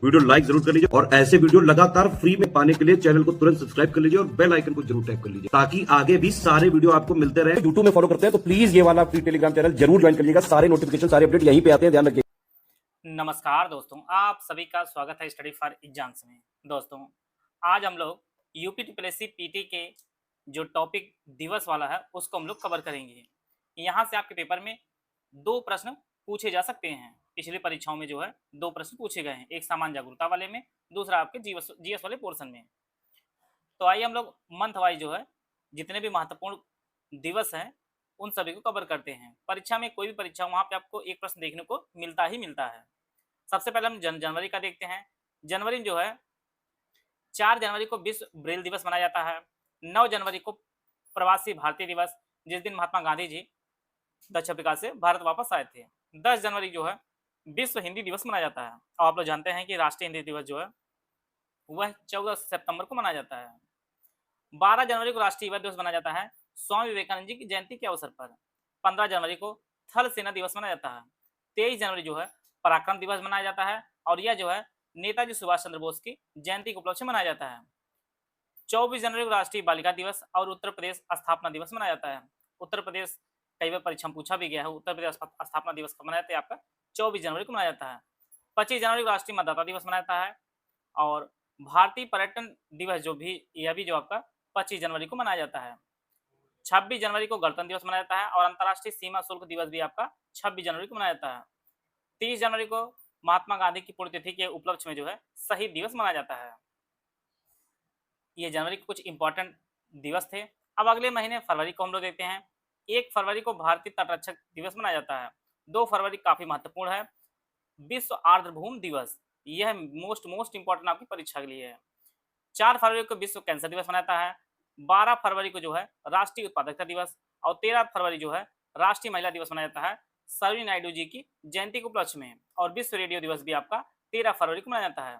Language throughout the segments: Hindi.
वीडियो लाइक जरूर कर लीजिए और ऐसे वीडियो लगातार फ्री में पाने के लिए चैनल को तुरंत सब्सक्राइब कर लीजिए और बेल आइकन को जरूर टैप कर लीजिए ताकि आगे भी सारे वीडियो आपको मिलते रहे। यूट्यूब में फॉलो करते हैं तो प्लीज ये वाला फ्री टेलीग्राम चैनल जरूर ज्वाइन कर लीजिएगा। सारे नोटिफिकेशन सारे अपडेट यहीं पे आते हैं, ध्यान रखिए। नमस्कार दोस्तों, आप सभी का स्वागत है स्टडी फॉर एग्जाम्स में। दोस्तों, आज हम लोग यूपी टीपीएससी पीटी के जो टॉपिक दिवस वाला है उसको हम लोग कवर करेंगे। यहाँ से आपके पेपर में दो प्रश्न पूछे जा सकते हैं। पिछली परीक्षाओं में जो है दो प्रश्न पूछे गए हैं, एक सामान्य जागरूकता वाले में, दूसरा आपके जीएस वाले पोर्शन में। तो आइए हम लोग मंथ वाइज जो है जितने भी महत्वपूर्ण दिवस हैं उन सभी को कवर करते हैं। परीक्षा में कोई भी परीक्षा वहाँ पे आपको एक प्रश्न देखने को मिलता ही मिलता है। सबसे पहले हम जनवरी का देखते हैं। जनवरी में जो है 4 जनवरी को विश्व ब्रेल दिवस मनाया जाता है। 9 जनवरी को प्रवासी भारतीय दिवस, जिस दिन महात्मा गांधी जी दक्षिण अफ्रीका से भारत वापस आए थे। 10 जनवरी जो है विश्व हिंदी दिवस मनाया जाता है। और आप लोग जानते हैं कि राष्ट्रीय हिंदी दिवस जो है वह 14 सितंबर को मनाया जाता है। 12 जनवरी को राष्ट्रीय युवा दिवस मनाया जाता है स्वामी विवेकानंद जी की जयंती के अवसर पर। 15 जनवरी को थल सेना दिवस मनाया जाता है। 23 जनवरी जो है पराक्रम दिवस मनाया जाता है और यह जो है नेताजी सुभाष चंद्र बोस की जयंती के उपलक्ष्य में मनाया जाता है। 24 जनवरी को राष्ट्रीय बालिका दिवस और उत्तर प्रदेश स्थापना दिवस मनाया जाता है। उत्तर प्रदेश कई बार परीक्षा में पूछा भी गया है, उत्तर प्रदेश स्थापना दिवस कब मनाया जाता है आपका 24 जनवरी को मनाया जाता है। 25 जनवरी को राष्ट्रीय मतदाता दिवस मनाया जाता है और भारतीय पर्यटन दिवस जो भी यह भी जो आपका 25 जनवरी को मनाया जाता है। 26 जनवरी को गणतंत्र दिवस मनाया जाता है और अंतर्राष्ट्रीय सीमा शुल्क दिवस भी आपका 26 जनवरी को मनाया जाता है। 30 जनवरी को महात्मा गांधी की पुण्यतिथि के उपलक्ष्य में जो है शहीद दिवस मनाया जाता है। ये जनवरी के कुछ इंपॉर्टेंट दिवस थे। अब अगले महीने फरवरी को हम लोग देखते हैं। 1 फरवरी को भारतीय तटरक्षक दिवस मनाया जाता है। 2 फरवरी काफी महत्वपूर्ण है, विश्व आर्द्रभूमि दिवस। यह मोस्ट इंपॉर्टेंट आपकी परीक्षा के लिए है। 4 फरवरी को विश्व कैंसर दिवस मनाया जाता है। 12 फरवरी को जो है राष्ट्रीय उत्पादकता दिवस और 13 फरवरी जो है राष्ट्रीय महिला दिवस मनाया जाता है सरोजिनी नायडू जी की जयंती के उपलक्ष्य में। और विश्व रेडियो दिवस भी आपका 13 फरवरी को मनाया जाता है।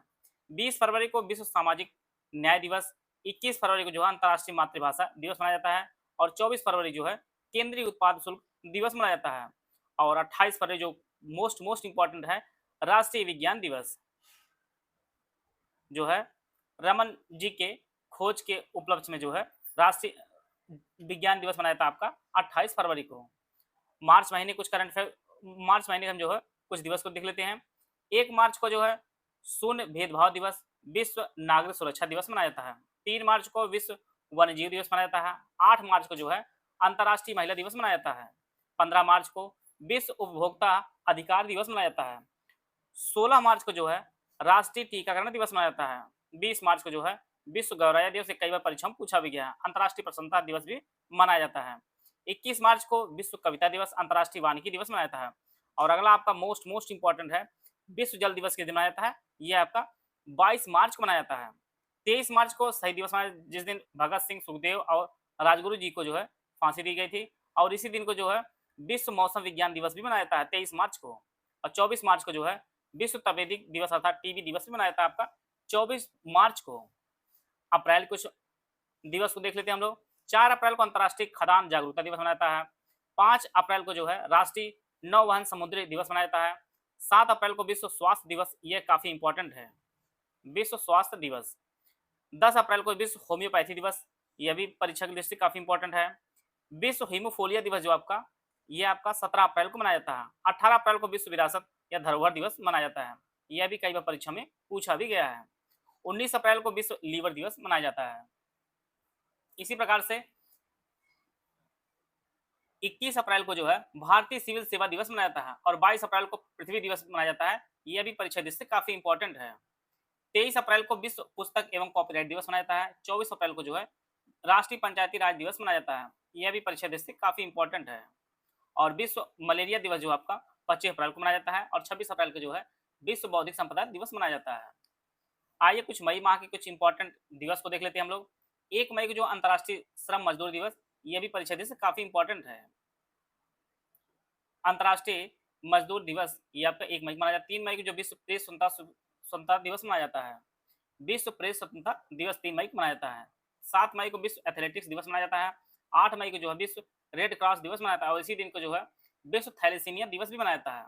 20 फरवरी को विश्व सामाजिक न्याय दिवस। 21 फरवरी को जो है अंतर्राष्ट्रीय मातृभाषा दिवस मनाया जाता है और 24 फरवरी जो है केंद्रीय उत्पाद शुल्क दिवस मनाया जाता है। और 28 फरवरी जो मोस्ट इंपॉर्टेंट है राष्ट्रीय विज्ञान दिवस, जो है रमन जी के खोज के उपलक्ष्य में जो है राष्ट्रीय विज्ञान दिवस मनाया जाता है आपका 28 फरवरी को। मार्च महीने कुछ मार्च महीने हम जो है कुछ दिवस को देख लेते हैं। 1 मार्च को जो है शून्य भेदभाव दिवस, विश्व नागरिक सुरक्षा दिवस मनाया जाता है। 3 मार्च को विश्व वन्यजीव दिवस मनाया जाता है। 8 मार्च को जो है अंतर्राष्ट्रीय महिला दिवस मनाया जाता है। 15 मार्च को विश्व उपभोक्ता अधिकार दिवस मनाया जाता है। 16 मार्च को जो है राष्ट्रीय टीकाकरण दिवस मनाया जाता है। 20 मार्च को जो है विश्व गौरव दिवस, कई बार परीक्षा में पूछा भी गया है। अंतर्राष्ट्रीय प्रसन्नता दिवस भी मनाया जाता है। 21 मार्च को विश्व कविता दिवस, अंतर्राष्ट्रीय वानिकी दिवस मनाया जाता है। और अगला आपका मोस्ट इंपॉर्टेंट है विश्व जल दिवस के दिन मनाया जाता है, यह आपका 22 मार्च को मनाया जाता है। 23 मार्च को शहीद दिवस मनाया, जिस दिन भगत सिंह, सुखदेव और राजगुरु जी को जो है फांसी दी गई थी। और इसी दिन को जो है विश्व मौसम विज्ञान दिवस भी मनाया जाता है 23 मार्च को। और 24 मार्च को जो है विश्व तपेदिक दिवस अर्थात टीबी दिवस भी मनाया जाता है आपका 24 मार्च को। अप्रैल कुछ दिवस को देख लेते हैं हम लोग। 4 अप्रैल को अंतर्राष्ट्रीय खदान जागरूकता दिवस मनाया जाता है। 5 अप्रैल को जो है राष्ट्रीय नौवहन समुद्री दिवस मनाया जाता है। 7 अप्रैल को विश्व स्वास्थ्य दिवस, यह काफी इंपॉर्टेंट है, विश्व स्वास्थ्य दिवस। 10 अप्रैल को विश्व होम्योपैथी दिवस, यह भी परीक्षा की दृष्टि काफी इंपॉर्टेंट है। विश्व हीमोफोलिया दिवस जो आपका, यह आपका 17 अप्रैल को मनाया जाता है। 18 अप्रैल को विश्व विरासत या धरोहर दिवस मनाया जाता है, यह भी कई बार परीक्षा में पूछा भी गया है। 19 अप्रैल को विश्व लीवर दिवस मनाया जाता है। इसी प्रकार से 21 अप्रैल को जो है भारतीय सिविल सेवा दिवस मनाया जाता है और 22 अप्रैल को पृथ्वी दिवस मनाया जाता है, यह भी परीक्षा दृष्टि से काफी इंपॉर्टेंट है। 23 अप्रैल को विश्व पुस्तक एवं कॉपीराइट दिवस मनाया जाता है। 24 अप्रैल को जो है राष्ट्रीय पंचायती राज दिवस मनाया जाता है, यह भी परीक्षा दृष्टि से काफी इंपॉर्टेंट है। और विश्व मलेरिया दिवस जो आपका 25 अप्रैल को मनाया जाता है और 26 अप्रैल को जो है विश्व बौद्धिक संपदा दिवस मनाया जाता है। आइए कुछ मई माह के कुछ इंपॉर्टेंट दिवस को देख लेते हैं हम लोग। 1 मई को जो अंतर्राष्ट्रीय श्रम मजदूर दिवस, यह भी परीक्षा दृष्टि से काफी इंपॉर्टेंट है। अंतर्राष्ट्रीय मजदूर दिवस ये आपका 1 मई को मनाया जाता है। 3 मई को जो विश्व प्रेस स्वतंत्रता दिवस मनाया जाता है, विश्व प्रेस स्वतंत्रता दिवस 3 मई को मनाया जाता है। 7 मई को विश्व एथलेटिक्स दिवस मनाया जाता है। 8 मई को जो है विश्व रेड क्रॉस दिवस मनाया जाता है और इसी दिन को जो है विश्व थैलेसीमिया दिवस भी मनाया जाता है।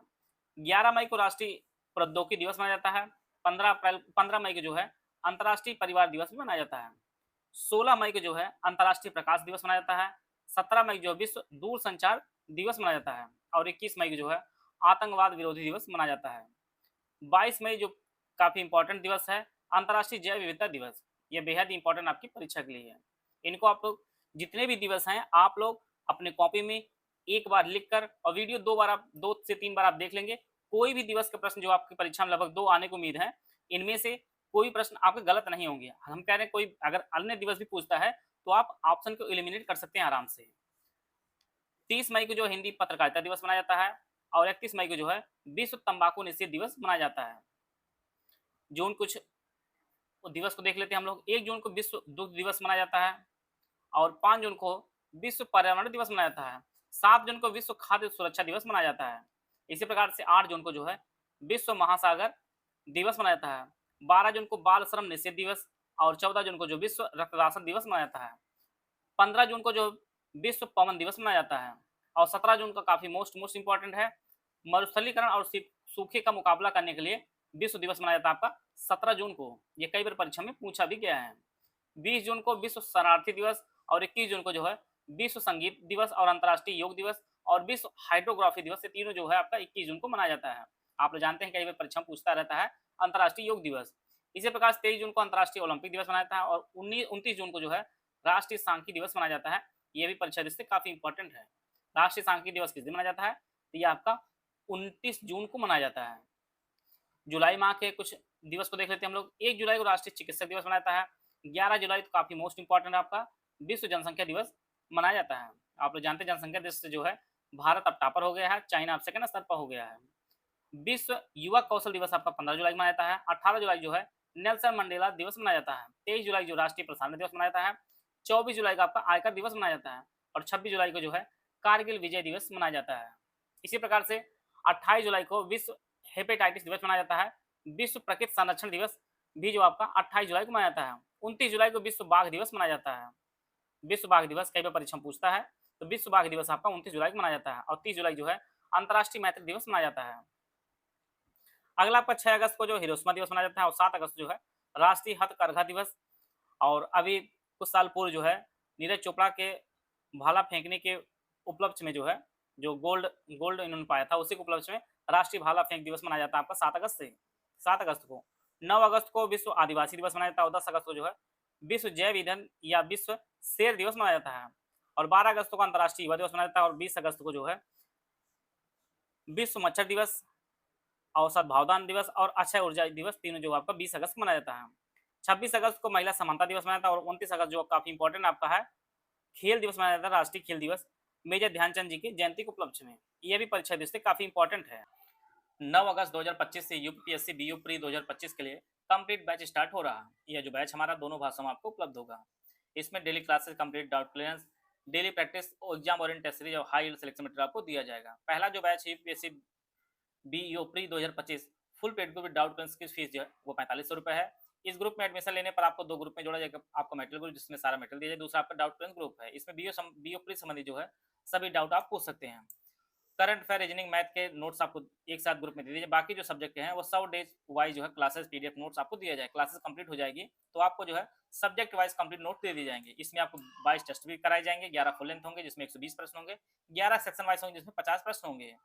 11 मई को राष्ट्रीय प्रौद्योगिकी दिवस मनाया जाता है। 15 मई को जो है अंतर्राष्ट्रीय परिवार दिवस भी मनाया जाता है। 16 मई को जो है अंतर्राष्ट्रीय प्रकाश दिवस मनाया जाता है। 17 मई जो विश्व दूरसंचार दिवस मनाया जाता है और 21 मई को जो है आतंकवाद विरोधी दिवस मनाया जाता है। 22 मई जो काफी इंपॉर्टेंट दिवस है, अंतर्राष्ट्रीय जैव विविधता दिवस। ये बेहद इंपॉर्टेंट आपकी परीक्षा के लिए है। इनको आप लोग जितने भी दिवस हैं आप लोग अपने कॉपी में एक बार लिख कर और वीडियो 2 से 3 बार आप देख लेंगे। कोई भी दिवस के प्रश्न जो आपकी परीक्षा में लगभग 2 आने की उम्मीद है, इनमें से कोई प्रश्न आपके गलत नहीं होंगे। हम कह रहे हैं कोई अगर अन्य दिवस भी पूछता है तो आप ऑप्शन को एलिमिनेट कर सकते हैं आराम से। 30 मई को जो हिंदी पत्रकारिता दिवस मनाया जाता है और 31 मई को जो है विश्व तंबाकू निषेध दिवस मनाया जाता है। जून कुछ दिवस को देख लेते हैं हम लोग। 1 जून को विश्व दुग्ध दिवस मनाया जाता है और 5 जून को विश्व पर्यावरण दिवस मनाया जाता है। 7 जून को विश्व खाद्य सुरक्षा दिवस मनाया जाता है। इसी प्रकार से 8 जून को जो है विश्व महासागर दिवस मनाया जाता है। 12 जून को बाल श्रम निषेध दिवस और 14 जून को जो विश्व रक्तदान दिवस मनाया जाता है। 15 जून को जो विश्व पवन दिवस मनाया जाता है और 17 जून का काफी मोस्ट इंपॉर्टेंट है, मरुस्थलीकरण और सूखे का मुकाबला करने के लिए विश्व दिवस मनाया जाता है आपका 17 जून को। ये कई बार परीक्षा में पूछा भी गया है। 20 जून को विश्व शरणार्थी दिवस और 21 जून को जो है विश्व संगीत दिवस और अंतर्राष्ट्रीय योग दिवस और विश्व हाइड्रोग्राफी दिवस। ये तीनों जो है आपका 21 जून को मनाया जाता है। आप लोग जानते हैं कई बार परीक्षा में पूछता रहता है अंतर्राष्ट्रीय योग दिवस। इसी प्रकार 23 जून को अंतर्राष्ट्रीय ओलंपिक दिवस मनाया जाता है और 29 जून को जो है राष्ट्रीय सांख्यिकी दिवस मनाया जाता है। ये भी परीक्षा दृष्टि से काफी इंपॉर्टेंट है। राष्ट्रीय सांख्यिकी दिवस किस दिन मनाया जाता है? तो ये आपका 29 जून को मनाया जाता है। जुलाई माह के कुछ दिवस को देख लेते हैं हम लोग। 1 जुलाई को राष्ट्रीय चिकित्सक दिवस मनाया जाता है। 11 जुलाई तो काफी मोस्ट इंपॉर्टेंट है आपका विश्व जनसंख्या दिवस मनाया जाता है। आप लोग जानते हैं जनसंख्या दिवस से जो है भारत अब टॉपर हो गया है, चाइना अब सेकंड स्तर पर हो गया है। विश्व युवा कौशल दिवस आपका 15 जुलाई को मनाया जाता है। 18 जुलाई जो है नेल्सन मंडेला दिवस मनाया जाता है। 23 जुलाई जो राष्ट्रीय प्रसारण दिवस मनाया जाता है। 24 जुलाई का आपका आयकर दिवस मनाया जाता है और 26 जुलाई को जो है कारगिल विजय दिवस मनाया जाता है। इसी प्रकार से 28 जुलाई को विश्व हेपेटाइटिस दिवस मनाया जाता है। विश्व प्रकृति संरक्षण दिवस भी जो आपका 28 जुलाई को मनाया जाता है। 29 जुलाई को विश्व बाघ दिवस मनाया जाता है। विश्व बाघ दिवस कई बार परीक्षा में पूछता है, तो विश्व बाघ दिवस आपका 29 जुलाई को मनाया जाता है और 30 जुलाई जो है अंतर्राष्ट्रीय मैत्री दिवस मनाया जाता है। अगला आपका 6 अगस्त को जो हिरोशिमा दिवस मनाया जाता है और 7 अगस्त जो है राष्ट्रीय हथकरघा दिवस। और अभी कुछ साल पूर्व जो है नीरज चोपड़ा के भाला फेंकने के उपलक्ष्य में जो है जो गोल्ड इन्होंने पाया था, उसी के उपलक्ष्य में राष्ट्रीय भाला फेंक दिवस मनाया जाता है आपका 7 अगस्त को। 9 अगस्त को विश्व आदिवासी दिवस मनाया जाता है और 10 अगस्त को जो है विश्व जैव ईंधन या विश्व शेर दिवस मनाया जाता है और 12 अगस्त को अंतर्राष्ट्रीय युवा दिवस मनाया जाता है और 20 अगस्त को जो है विश्व मच्छर दिवस, औसत भावदान दिवस और अक्षय ऊर्जा दिवस, तीनों जो आपका 20 अगस्त को मनाया जाता है। 26 अगस्त को महिला समानता दिवस मनाया जाता है और 29 अगस्त जो काफी इंपॉर्टेंट आपका है खेल दिवस मनाया जाता है, राष्ट्रीय खेल दिवस मेजर ध्यानचंद जी की जयंती के उपलक्ष्य में। यह भी परीक्षा दृष्टि से काफी इंपॉर्टेंट है। 9 अगस्त 2025 से यूपीपीएससी बीयू प्री 2025 के लिए कंप्लीट बैच स्टार्ट हो रहा है। यह जो बैच हमारा दोनों भाषाओं में आपको उपलब्ध होगा। इसमें daily classes, complete doubt clearance, daily practice, exam oriented test series और हाई सिलेक्शन मटेरियल आपको दिया जाएगा। पहला जो बैच है UPPSC BU pre 2025 full paid group with doubt clearance की फीस जो है वो 4500 रुपये है। इस ग्रुप में एडमिशन लेने पर आपको 2 ग्रुप में जोड़ा जाएगा। आपका मटेरियल ग्रुप जिसमें सारा मटेरियल दिया जाए, दूसरा आपका डाउट क्लियरेंस ग्रुप है। इसमें बीयू प्री संबंधी जो है सभी डाउट आप पूछ सकते हैं। करंट अफेयर, रीजनिंग, मैथ के नोट्स आपको एक साथ ग्रुप में दे दीजिए। बाकी जो सब्जेक्ट हैं वो 100 डेज वाइज जो है क्लासेस पीडीएफ नोट्स आपको दिया जाए। क्लासेस कंप्लीट हो जाएगी तो आपको जो है सब्जेक्ट वाइज कंप्लीट नोट दे दिए जाएंगे। इसमें आपको 22 टेस्ट भी कराए जाएंगे, 11 फुल लेंथ होंगे जिसमें 120 प्रश्न होंगे, 11 सेक्शन वाइज होंगे जिसमें 50 प्रश्न होंगे।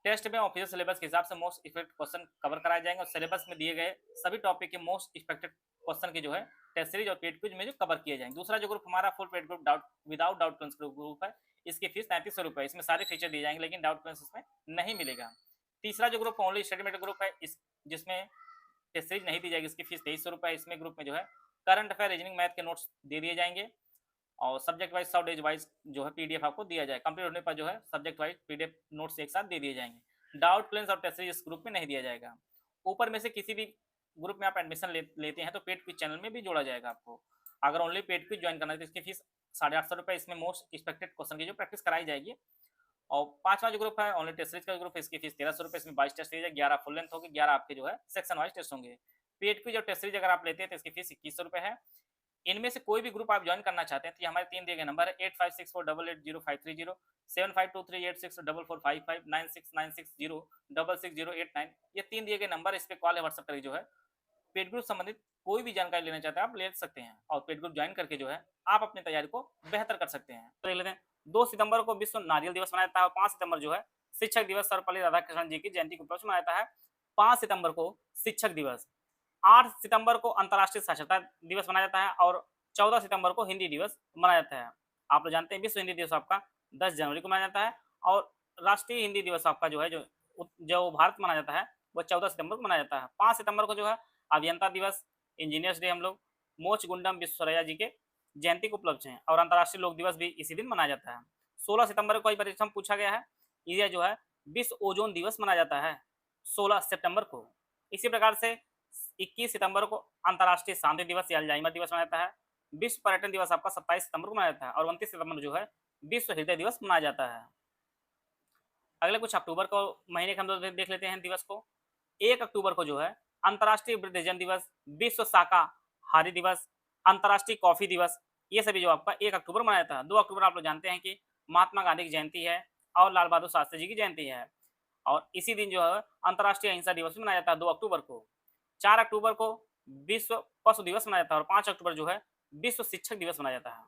टेस्ट में ऑफिशियल सिलेबस के हिसाब से मोस्ट इफेक्टेड क्वेश्चन कवर कराए जाएंगे और सिलेबस में दिए गए सभी टॉपिक के मोस्ट इफेक्टेड क्वेश्चन के जो है टेस्ट सीरीज और पेड क्विज में जो कवर किए जाएंगे। दूसरा जो ग्रुप हमारा full paid group doubt without doubt clearance group है, इसकी फीस 3300 रुपये। इसमें सारे फीचर दिए जाएंगे लेकिन डाउट क्लियरेंस इसमें नहीं मिलेगा। तीसरा जो group only study material group है, इस जिसमें टेस्ट सीरीज नहीं दी जाएगी, इसकी फीस 2300 रुपये। इसमें ग्रुप में जो है करंट अफेयर, रीजनिंग, मैथ के नोट्स दे दिए जाएंगे और सब्जेक्ट वाइज 100 डेज वाइज जो है पीडीएफ आपको दिया जाए। कंप्लीट होने पर जो है सब्जेक्ट वाइज पीडीएफ नोट्स एक साथ दे दिए जाएंगे। डाउट क्लियरेंस और टेस्ट सीरीज इस ग्रुप में नहीं दिया जाएगा। ऊपर में से किसी भी ग्रुप में आप एडमिशन लेते हैं तो पेड क्विज चैनल में भी जोड़ा जाएगा आपको। अगर ओनली पेड क्विज ज्वाइन करना है तो इसकी फीस 850 रुपये। इसमें मोस्ट एक्सपेक्टेड क्वेश्चन की जो प्रैक्टिस कराई जाएगी। और पांचवा जो ग्रुप है ओनली टेस्ट सीरीज का ग्रुप है, इसकी फीस 1300 रुपये। इसमें 22 टेस्ट सीरीज है, 11 फुल लेंथ होगी, 11 आपके जो है सेक्शन वाइज टेस्ट होंगे। पेड क्विज और टेस्ट सीरीज अगर आप लेते हैं तो इसकी फीस 2100 रुपये है। इनमें से कोई भी ग्रुप आप ज्वाइन करना चाहते हैं तो ये हमारे 3 दिए गए नंबर है 8564880530 7523864455 9696066089 ये 3 दिए गए नंबर, इस पे कॉल या व्हाट्सएप करके जो है पेड ग्रुप संबंधित कोई भी जानकारी लेना चाहते हैं आप ले सकते हैं और पेड ग्रुप ज्वाइन करके जो है आप अपनी तैयारी को बेहतर कर सकते हैं। तो देख लेते हैं 2 सितंबर को विश्व नारियल दिवस मनाया जाता है और 5 सितंबर जो है शिक्षक दिवस सर्वपल्ली राधाकृष्णन जी की जयंती के उपलक्ष्य में मनाया जाता है। 5 सितंबर को शिक्षक दिवस, 8 सितंबर को अंतर्राष्ट्रीय साक्षरता दिवस मनाया जाता है और 14 सितंबर को हिंदी दिवस मनाया जाता है। आप लोग जानते हैं विश्व हिंदी दिवस आपका 10 जनवरी को मनाया जाता है और राष्ट्रीय हिंदी दिवस आपका जो है जो भारत मनाया जाता है वो 14 सितंबर को मनाया जाता है। 5 सितंबर को जो है अभियंता दिवस, इंजीनियर्स डे हम लोग मोच गुंडम विश्वेश्वरैया जी के जयंती के उपलक्ष्य हैं और अंतर्राष्ट्रीय लोक दिवस भी इसी दिन मनाया जाता है। 16 सितंबर को परीक्षा में पूछा गया है, यह जो है विश्व ओजोन दिवस मनाया जाता है 16 सितंबर को। इसी प्रकार से 21 सितंबर को अंतर्राष्ट्रीय शांति दिवस या अल्जाइमर दिवस मनाया जाता है। विश्व पर्यटन दिवस आपका 27 सितंबर को मनाया जाता है और 29 सितंबर जो है विश्व हृदय दिवस मनाया जाता है। अगले कुछ अक्टूबर को महीने के हम लोग देख लेते हैं दिवस को। 1 अक्टूबर को जो है अंतर्राष्ट्रीय वृद्धजन दिवस, विश्व शाकाहारी दिवस, अंतर्राष्ट्रीय कॉफी दिवस, ये सभी जो आपका 1 अक्टूबर मनाया जाता है। 2 अक्टूबर आप लोग जानते हैं कि महात्मा गांधी की जयंती है और लाल बहादुर शास्त्री जी की जयंती है और इसी दिन जो है अंतर्राष्ट्रीय अहिंसा दिवस भी मनाया जाता है 2 अक्टूबर को। 4 अक्टूबर को विश्व पशु दिवस मनाया जाता है और 5 अक्टूबर जो है विश्व शिक्षक दिवस मनाया जाता है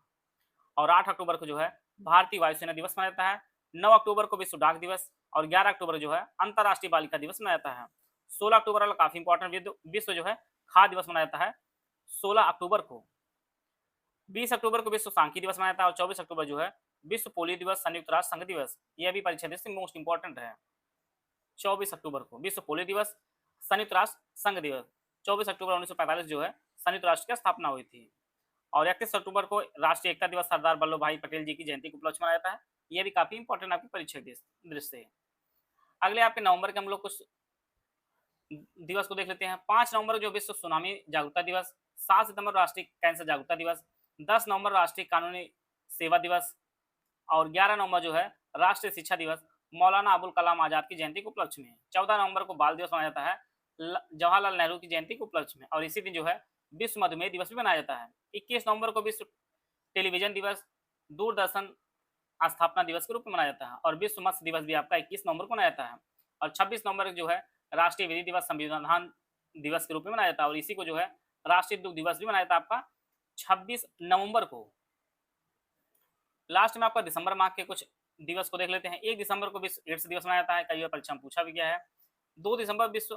और 8 अक्टूबर को जो है भारतीय वायुसेना दिवस मनाया जाता है। 9 अक्टूबर को विश्व डाक दिवस और 11 अक्टूबर जो है अंतर्राष्ट्रीय बालिका दिवस मनाया जाता है। 16 अक्टूबर वाला काफी इंपॉर्टेंट विश्व जो है खाद्य दिवस मनाया जाता है 16 अक्टूबर को। 20 अक्टूबर को विश्व सांख्यिकी दिवस मनाया जाता है और 24 अक्टूबर जो है विश्व पोलियो दिवस, संयुक्त राष्ट्र संघ दिवस, यह भी परीक्षा दिवस मोस्ट इंपॉर्टेंट है। 24 अक्टूबर को विश्व पोलियो दिवस, संयुक्त राष्ट्र संघ दिवस। 24 अक्टूबर 1945 जो है संयुक्त राष्ट्र की स्थापना हुई थी और 31 अक्टूबर को राष्ट्रीय एकता दिवस सरदार वल्लभ भाई पटेल जी की जयंती के उपलक्ष्य मनाया जाता है। यह भी काफी इंपॉर्टेंट आपकी परीक्षा दृष्टि से। अगले आपके नवंबर के हम लोग कुछ दिवस को देख लेते हैं। 5 नवंबर जो विश्व सुनामी जागरूकता दिवस, 7 सितंबर राष्ट्रीय कैंसर जागरूकता दिवस, 10 नवंबर राष्ट्रीय कानूनी सेवा दिवस और 11 नवंबर जो है राष्ट्रीय शिक्षा दिवस मौलाना अबुल कलाम आजाद की जयंती के उपलक्ष्य में। 14 नवंबर को बाल दिवस मनाया जाता है जवाहरलाल नेहरू की जयंती के उपलक्ष्य में और इसी दिन जो है विश्व मधुमेह दिवस भी मनाया जाता है। 21 नवंबर को विश्व टेलीविजन दिवस, दूरदर्शन स्थापना दिवस के रूप में मनाया जाता है और विश्व मत्स्य दिवस भी आपका 21 नवंबर को मनाया जाता है और 26 नवंबर जो है राष्ट्रीय विधि दिवस संविधान दिवस के रूप में मनाया जाता है और इसी को जो है राष्ट्रीय दुग्ध दिवस भी मनाया जाता है आपका 26 नवंबर को। लास्ट में आपका दिसंबर माह के कुछ दिवस को देख लेते हैं। 1 दिसंबर को विश्व एड्स दिवस मनाया जाता है, कई बार परीक्षा में पूछा भी गया है। 2 दिसंबर विश्व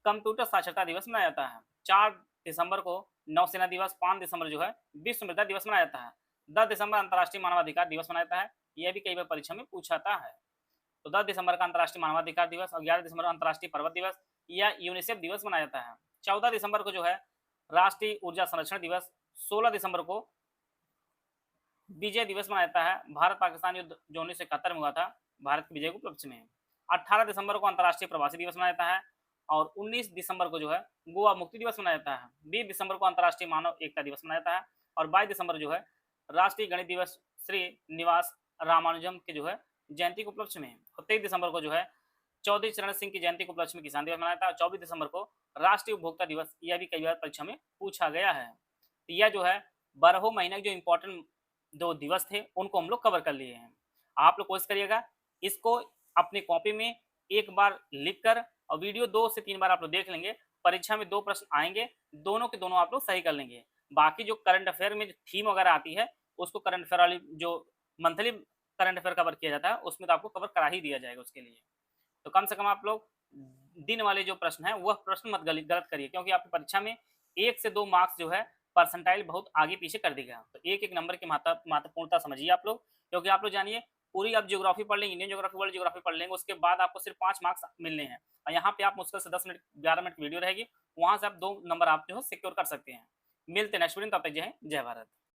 कंप्यूटर साक्षरता दिवस मनाया जाता है। 4 दिसंबर को नौसेना दिवस, 5 दिसंबर जो है विश्व मृदा दिवस मनाया जाता है। 10 दिसंबर अंतर्राष्ट्रीय मानवाधिकार दिवस मनाया जाता है, यह भी कई बार परीक्षा में पूछा जाता है। तो 10 दिसंबर का अंतर्राष्ट्रीय मानवाधिकार दिवस और 11 दिसंबर अंतर्राष्ट्रीय पर्वत दिवस या यूनिसेफ दिवस मनाया जाता है। 14 दिसंबर को जो है राष्ट्रीय ऊर्जा संरक्षण दिवस, 16 दिसंबर को विजय दिवस मनाया जाता है, भारत पाकिस्तान युद्ध जो 1971 में हुआ था भारत के विजय के उपलक्ष्य में। 18 दिसंबर को अंतर्राष्ट्रीय प्रवासी दिवस मनाया जाता है और 19 दिसंबर को जो है गोवा मुक्ति दिवस मनाया जाता है। 20 दिसंबर को अंतर्राष्ट्रीय मानव एकता दिवस मनाया जाता है और 22 दिसंबर जो है राष्ट्रीय गणित दिवस श्री निवास रामानुजम के जो है जयंती के उपलक्ष्य में। और 23 दिसंबर को जो है चौधरी चरण सिंह की जयंती के उपलक्ष्य में किसान दिवस मनाया था। 24 दिसंबर को राष्ट्रीय उपभोक्ता दिवस, यह भी कई बार परीक्षा में पूछा गया है। तो यह जो है 12 महीने के जो इंपॉर्टेंट 2 दिवस थे उनको हम लोग कवर कर लिए हैं। आप लोग कोशिश करिएगा इसको अपनी कॉपी में एक बार लिख कर और वीडियो 2 से 3 बार आप लोग देख लेंगे। परीक्षा में 2 प्रश्न आएंगे, दोनों के दोनों आप लोग सही कर लेंगे। बाकी जो करंट अफेयर में थीम वगैरह आती है उसको करंट अफेयर वाली जो मंथली करंट अफेयर कवर किया जाता है उसमें तो आपको कवर करा ही दिया जाएगा उसके लिए। तो कम से कम आप लोग दिन वाले जो प्रश्न है वह प्रश्न मत गलत करिए, क्योंकि आपकी परीक्षा में 1 से 2 मार्क्स जो है परसेंटाइल बहुत आगे पीछे कर देगा। तो एक नंबर की महत्वपूर्णता समझिए आप लोग, क्योंकि आप लोग जानिए पूरी आप ज्योग्राफी पढ़ लेंगे, इंडियन ज्योग्राफी, वर्ल्ड ज्योग्राफी पढ़ लेंगे, उसके बाद आपको सिर्फ 5 मार्क्स मिलने हैं और यहाँ पे आप मुश्किल से 10 मिनट 11 मिनट की वीडियो रहेगी, वहां से आप 2 नंबर आप जो है सिक्योर कर सकते हैं। मिलते हैं नेक्स्ट वीडियो, तब तक जय हिंद, जय भारत।